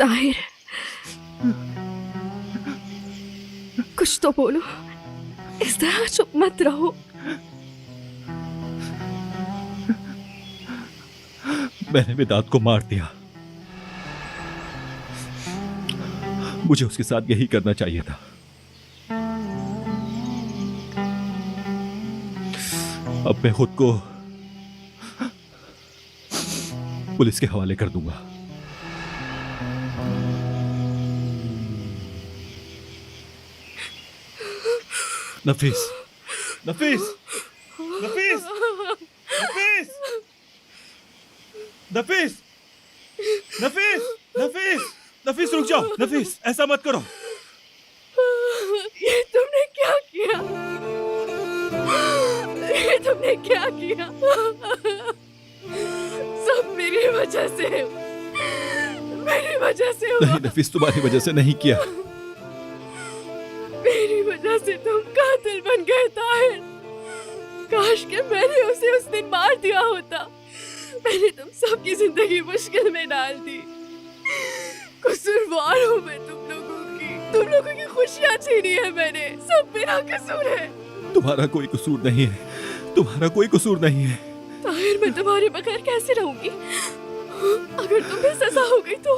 ताहिर, कुछ तो बोलो, इस तरह चुप मत रहो। मैंने विदात को मार दिया। मुझे उसके साथ यही करना चाहिए था। अब मैं खुद को पुलिस के हवाले कर दूंगा। नफीस, नफीस, नफीस, नफीस, नफीस, नफीस, नफीस, नफीस, रुक जाओ। नफीस, ऐसा मत करो। ये तुमने क्या किया? ये तुमने क्या किया? सब मेरी वजह से, मेरी वजह से हुआ। नहीं नफीस, तुम्हारी वजह से नहीं किया। मेरी वजह से तुम कातिल बन गए ताहिर। काश के मैंने उसे उस दिन मार दिया होता। मैंने तुम सबकी जिंदगी मुश्किल में डाल दी। कसूरवार हूँ मैं तुम लोगों की खुशियाँ छीनी है मैंने। सब मेरा कसूर है। तुम्हारा कोई कसूर नहीं है, तुम्हारा कोई कसूर नहीं है। ताहिर, मैं तुम्हारे बगैर कैसे रहूंगी? अगर तुम्हें सजा हो गई तो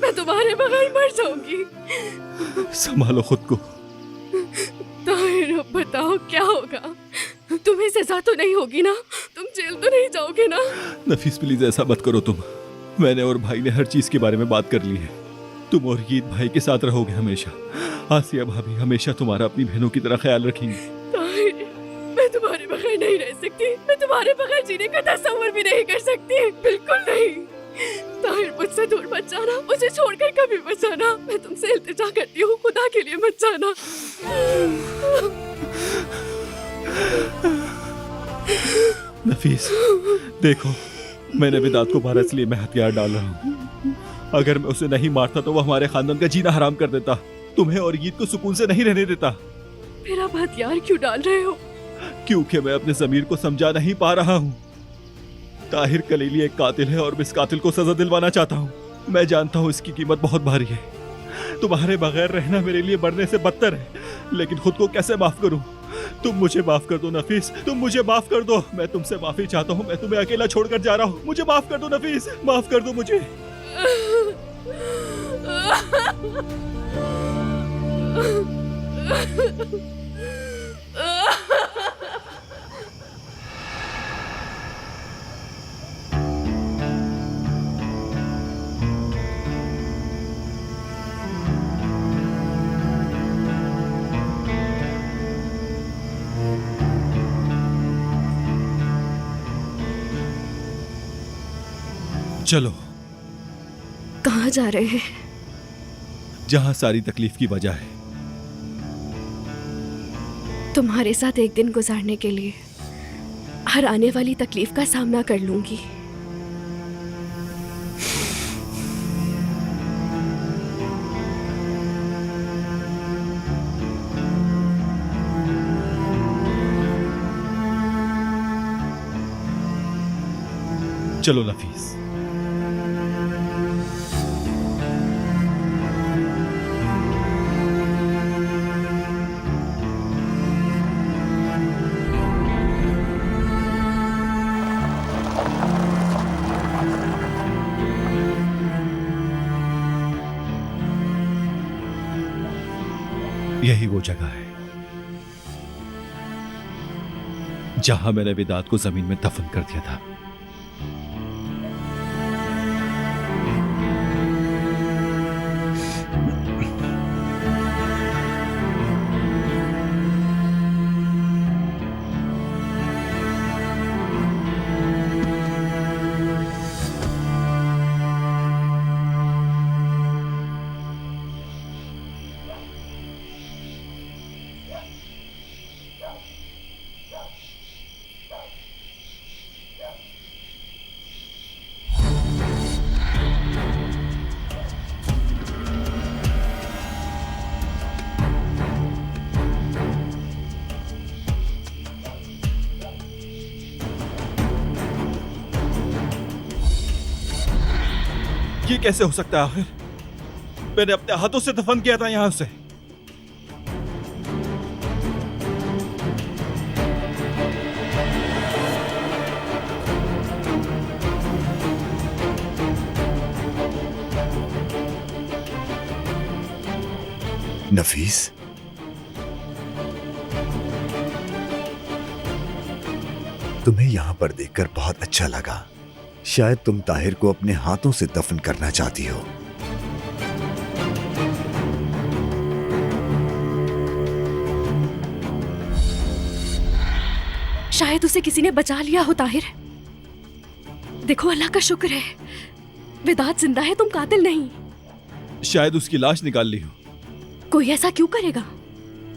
मैं तुम्हारे बगैर मर जाऊंगी। संभालो खुद को। ताहिर, अब बताओ क्या होगा? तुम्हें सजा तो नहीं होगी ना? तुम जेल तो नहीं जाओगे ना? नफीस प्लीज ऐसा मत करो तुम। मैंने और भाई ने हर चीज के बारे में बात कर ली है। तुम और ईद भाई के साथ रहोगे हमेशा। आसिया भाभी हमेशा तुम्हारा अपनी बहनों की तरह ख्याल रखेंगी। ताहिर, मैं तुम्हारे बगैर नहीं रह सकती। मैं तुम्हारे बगैर जीने का तस्वीर भी नहीं कर सकती। बिल्कुल नहीं। ताहिर, मुझसे दूर मत जाना। मुझे छोड़कर कभी मत जाना। मैं तुमसे इल्तिजा करती हूँ, खुदा के लिए मत जाना। नफीस, देखो, मैंने विदात को मारा इसलिए मैं हथियार डाल रहा हूँ। अगर मैं उसे नहीं मारता तो वो हमारे खानदान का जीना हराम कर देता, तुम्हें और ईद को सुकून से नहीं रहने देता। फिर आप हथियार क्यों डाल रहे हो? क्योंकि मैं अपने ज़मीर को समझा नहीं पा रहा हूँ। ताहिर कलीली एक कातिल है और मैं इस कातिल को सजा दिलवाना चाहता हूँ। मैं जानता हूँ इसकी कीमत बहुत भारी है। तुम्हारे बगैर रहना मेरे लिए मरने से बदतर है, लेकिन खुद को कैसे माफ करूँ? तुम मुझे माफ कर दो नफीस, तुम मुझे माफ कर दो। मैं तुमसे माफी चाहता हूँ। मैं तुम्हें अकेला छोड़कर जा रहा हूँ। मुझे माफ कर दो नफीस, माफ कर दो मुझे। चलो। कहाँ जा रहे हैं? जहां सारी तकलीफ की वजह है। तुम्हारे साथ एक दिन गुजारने के लिए हर आने वाली तकलीफ का सामना कर लूंगी। चलो नफीस। यही वो जगह है जहां मैंने विदात को जमीन में दफन कर दिया था। ये कैसे हो सकता है आखिर? मैंने अपने हाथों से दफन किया था यहां से। नफीस, तुम्हें यहां पर देखकर बहुत अच्छा लगा। शायद तुम ताहिर को अपने हाथों से दफन करना चाहती हो। शायद उसे किसी ने बचा लिया हो ताहिर। देखो, अल्लाह का शुक्र है वेदात जिंदा है, तुम कातिल नहीं। शायद उसकी लाश निकाल ली हो। कोई ऐसा क्यों करेगा?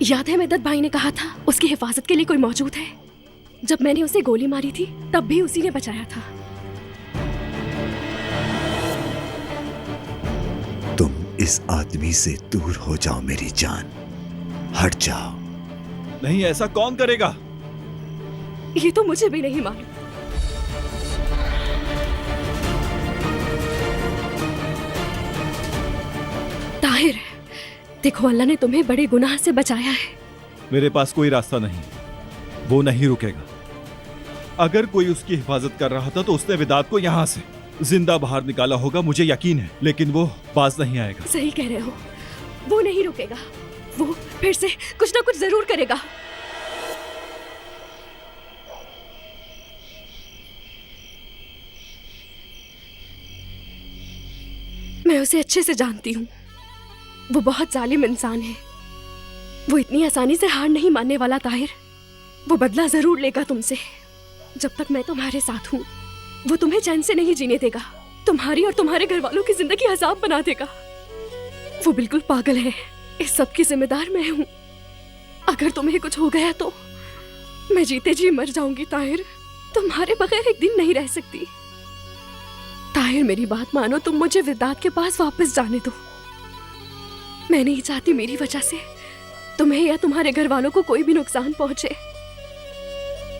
याद है मेदत भाई ने कहा था उसकी हिफाजत के लिए कोई मौजूद है। जब मैंने उसे गोली मारी थी तब भी उसी ने बचाया था। तुम इस आदमी से दूर हो जाओ मेरी जान, हट जाओ। नहीं, ऐसा कौन करेगा? ये तो मुझे भी नहीं मालूम। ताहिर, देखो अल्लाह ने तुम्हें बड़े गुनाह से बचाया है। मेरे पास कोई रास्ता नहीं, वो नहीं रुकेगा। अगर कोई उसकी हिफाजत कर रहा था तो उसने विदात को यहां से जिंदा बाहर निकाला होगा, मुझे यकीन है, लेकिन वो बाज नहीं आएगा। सही कह रहे हो, वो नहीं रुकेगा। वो फिर से कुछ ना कुछ जरूर करेगा। मैं उसे अच्छे से जानती हूँ। वो बहुत जालिम इंसान है। वो इतनी आसानी से हार नहीं मानने वाला ताहिर। वो बदला जरूर लेगा तुमसे। जब तक मैं तुम्हारे साथ हूँ वो तुम्हें चैन से नहीं जीने देगा। तुम्हारी और तुम्हारे घर वालों की जिंदगी अजाब बना देगा। वो बिल्कुल पागल है। इस सब की जिम्मेदार मैं हूँ। अगर तुम्हें कुछ हो गया तो मैं जीते जी मर जाऊंगी ताहिर। तुम्हारे बगैर एक दिन नहीं रह सकती। ताहिर, मेरी बात मानो, तुम मुझे विदात के पास वापस जाने दो। मैं नहीं चाहती मेरी वजह से तुम्हें या तुम्हारे घर वालों को कोई भी नुकसान पहुंचे।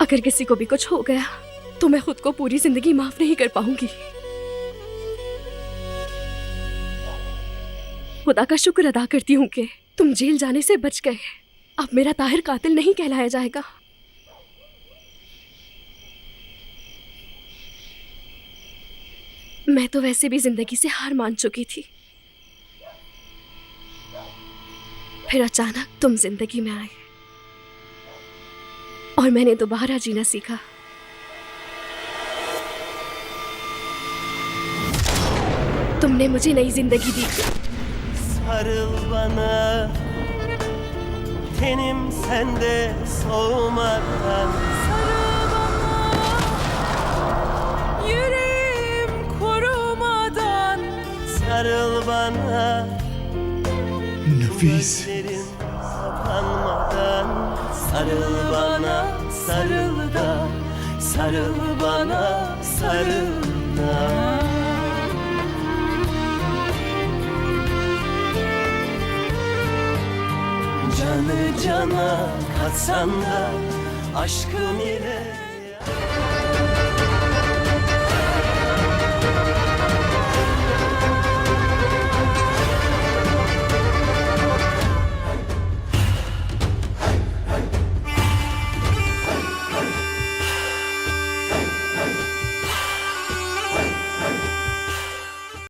अगर किसी को भी कुछ हो गया तो मैं खुद को पूरी जिंदगी माफ नहीं कर पाऊंगी। खुदा का शुक्र अदा करती हूँ कि तुम जेल जाने से बच गए। अब मेरा ताहिर कातिल नहीं कहलाया जाएगा। मैं तो वैसे भी जिंदगी से हार मान चुकी थी। फिर अचानक तुम जिंदगी में आए और मैंने दोबारा जीना सीखा। तुमने मुझे नई जिंदगी दी। Sarıl bana, tenim sende soğumadan. Sarıl bana, yüreğim kurumadan. Sarıl bana, नफीस, gözlerim kapanmadan. Sarıl bana, sarıl da, sarıl bana, sarıl da. Canı cana katsan da aşkım ile